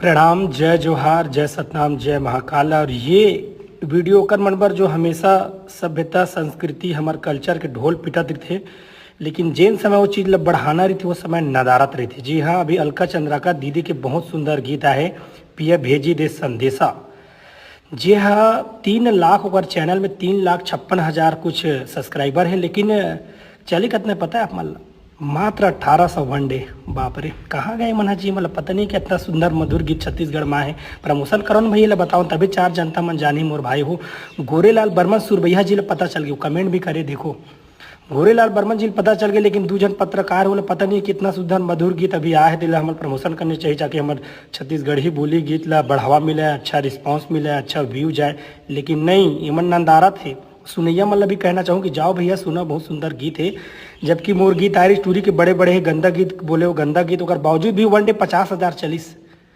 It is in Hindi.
प्रणाम, जय जोहार, जय सतनाम, जय महाकाल। और ये वीडियो कर मन बर जो हमेशा सभ्यता संस्कृति हमार कल्चर के ढोल पिटत रही थे, लेकिन जेन समय वो चीज़ ला बढ़ाना रही थी वो समय नदारत रही थी। जी हाँ, अभी अलका चंद्राकर दीदी के बहुत सुंदर गीत आए, पिया भेजी दे संदेशा। जी हाँ, 3 लाख ओकर चैनल में 3,56,000 कुछ सब्सक्राइबर है, लेकिन चली कितने पता है आप मन ला? मात्र 1800 वन डे। बाप रे, कहाँ गए मना जी, मतलब पता नहीं कितना सुंदर मधुर गीत छत्तीसगढ़ में है। प्रमोशन करो न भैया, बताओ तभी 4 जनता मन जानी मोर भाई हो। गोरेलाल बर्मन सुरभैया जी ला पता चल गया, कमेंट भी करे देखो। गोरेलाल बर्मन जी पता चल गया, लेकिन 2 जन पत्रकार बोले पता नहीं कितना सुंदर मधुर गीत अभी आया है, दिला हमारे प्रमोशन करने चाहिए ताकि हमारे छत्तीसगढ़ी बोली गीत ला बढ़ावा मिले, अच्छा रिस्पांस मिले, अच्छा व्यू जाए। लेकिन नहीं, इमन नंदारा थे। सुनैया मतलब भी कहना चाहूँ कि जाओ भैया सुना, बहुत सुंदर गीत है। जबकि मोर गीत आयरी स्टोरी के बड़े बड़े गंदा गीत बोले, वो गंदा गीत होकर बावजूद भी वन डे 50,000 चलिस।